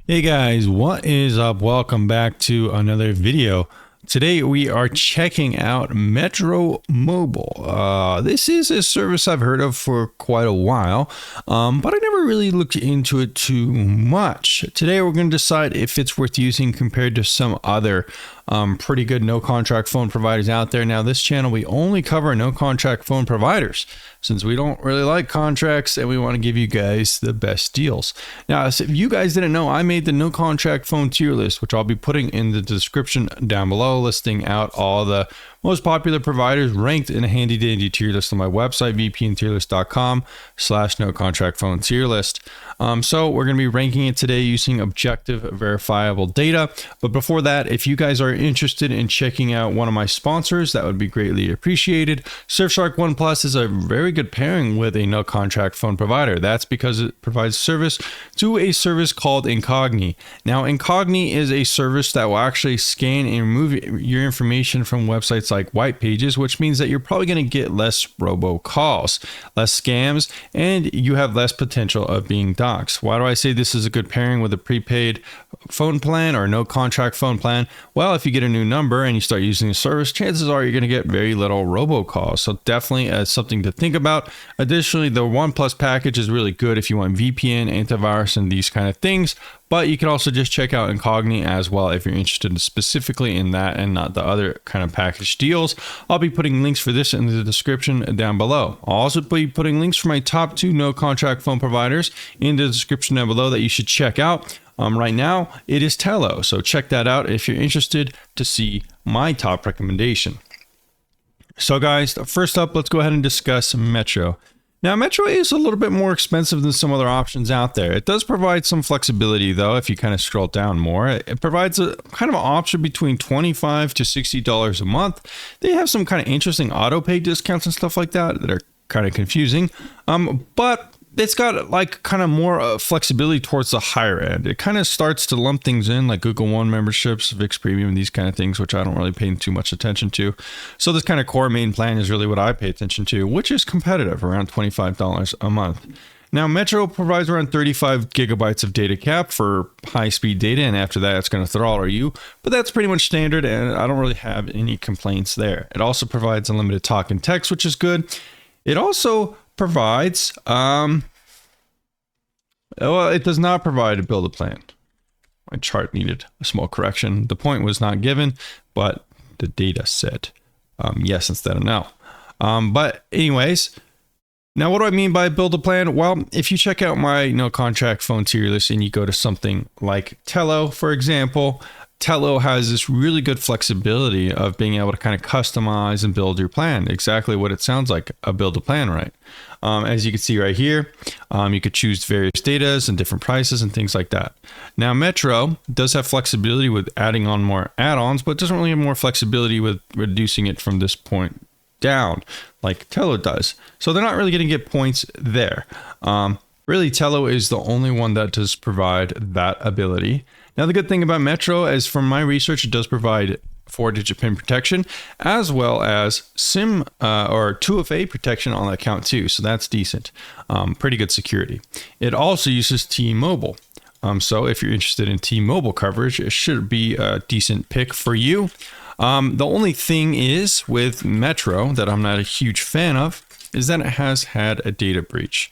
Hey guys, what is up? Welcome back to another video. Today we are checking out Metro Mobile. This is a service I've heard of for quite a while, but I never really looked into it too much. Today we're going to decide if it's worth using compared to some other pretty good no contract phone providers out there. Now this channel, we only cover no contract phone providers since we don't really like contracts and we want to give you guys the best deals. Now, if you guys didn't know, I made the no contract phone tier list, which I'll be putting in the description down below, listing out all the most popular providers ranked in a handy dandy tier list on my website, vpntierlist.com/no contract phone tier list. So we're going to be ranking it today using objective verifiable data. But before that, if you guys are interested in checking out one of my sponsors, that would be greatly appreciated. Surfshark One Plus is a very good pairing with a no contract phone provider. That's because it provides service to a service called Incogni. Now, Incogni is a service that will actually scan and remove your information from websites like white pages, which means that you're probably going to get less robocalls, less scams, and you have less potential of being doxxed. Why do I say this is a good pairing with a prepaid phone plan or no contract phone plan? Well, if you get a new number and you start using the service, chances are you're going to get very little robocalls. So definitely something to think about. Additionally, the One Plus package is really good if you want VPN, antivirus, and these kind of things. But you can also just check out Incogni as well if you're interested specifically in that and not the other kind of package deals. I'll be putting links for this in the description down below. I'll also be putting links for my top 2 no contract phone providers in the description down below that you should check out. Right now, it is Tello, so check that out if you're interested to see my top recommendation. So guys, first up, let's go ahead and discuss Metro. Now, Metro is a little bit more expensive than some other options out there. It does provide some flexibility, though, if you kind of scroll down more. It provides a kind of an option between $25 to $60 a month. They have some kind of interesting auto pay discounts and stuff like that are kind of confusing. But it's got like kind of more flexibility towards the higher end. It kind of starts to lump things in like Google One memberships, VIX Premium, these kind of things, which I don't really pay too much attention to. So this kind of core main plan is really what I pay attention to, which is competitive, around $25 a month. Now, Metro provides around 35 gigabytes of data cap for high-speed data, and after that, it's going to throttle you. But that's pretty much standard, and I don't really have any complaints there. It also provides unlimited talk and text, which is good. It also provides, well, it does not provide a build a plan. My chart needed a small correction. The point was not given, but the data said yes instead of no. But anyways, now what do I mean by build a plan? Well, if you check out my no contract phone tier list and you go to something like Tello, for example, Tello has this really good flexibility of being able to kind of customize and build your plan. Exactly what it sounds like, a build a plan, right? As you can see right here, you could choose various datas and different prices and things like that. Now, Metro does have flexibility with adding on more add-ons, but doesn't really have more flexibility with reducing it from this point down like Tello does. So they're not really going to get points there. Really, Tello is the only one that does provide that ability. Now, the good thing about Metro is from my research, it does provide 4-digit PIN protection as well as SIM or 2FA protection on the account too. So that's decent. Pretty good security. It also uses T-Mobile. So if you're interested in T-Mobile coverage, it should be a decent pick for you. The only thing is with Metro that I'm not a huge fan of is that it has had a data breach.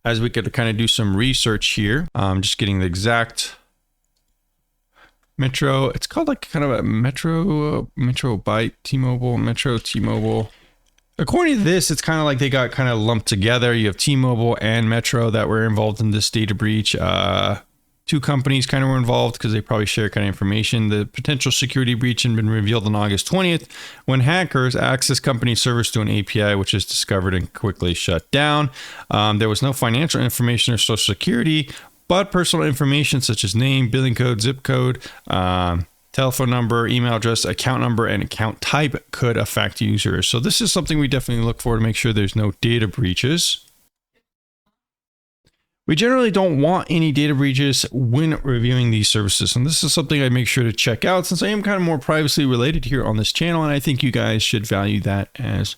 As we could kind of do some research here, just getting the exact Metro. It's called like kind of a Metro Byte T-Mobile, Metro T-Mobile. According to this, it's kind of like they got kind of lumped together. You have T-Mobile and Metro that were involved in this data breach. 2 companies kind of were involved because they probably share kind of information. The potential security breach had been revealed on August 20th when hackers accessed company servers to an API, which is discovered and quickly shut down. There was no financial information or social security, but personal information such as name, billing code, zip code, telephone number, email address, account number, and account type could affect users. So this is something we definitely look for to make sure there's no data breaches. We generally don't want any data breaches when reviewing these services, and this is something I make sure to check out since I am kind of more privacy related here on this channel, and I think you guys should value that as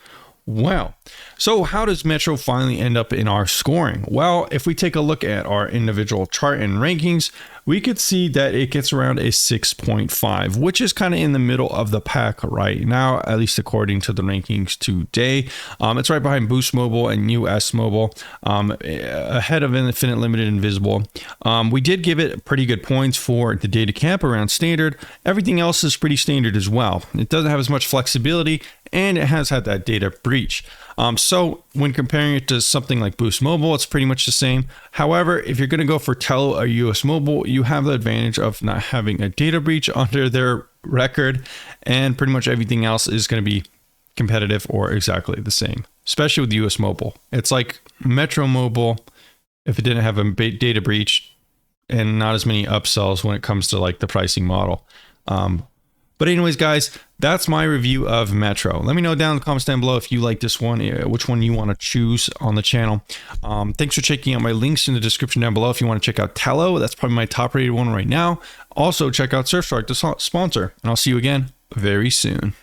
Well, so how does Metro finally end up in our scoring? Well, if we take a look at our individual chart and rankings, we could see that it gets around a 6.5, which is kind of in the middle of the pack right now, at least according to the rankings today. It's right behind Boost Mobile and US Mobile, ahead of Infinite Limited Invisible. We did give it pretty good points for the data cap around standard. Everything else is pretty standard as well. It doesn't have as much flexibility, and it has had that data breach. So when comparing it to something like Boost Mobile, it's pretty much the same. However, if you're going to go for Tello or US Mobile, you have the advantage of not having a data breach under their record, and pretty much everything else is going to be competitive or exactly the same, especially with US Mobile. It's like Metro Mobile if it didn't have a data breach and not as many upsells when it comes to like the pricing model. But anyways, guys, that's my review of Metro. Let me know down in the comments down below if you like this one, which one you want to choose on the channel. Thanks for checking out my links in the description down below if you want to check out Tello. That's probably my top rated one right now. Also, check out Surfshark, the sponsor, and I'll see you again very soon.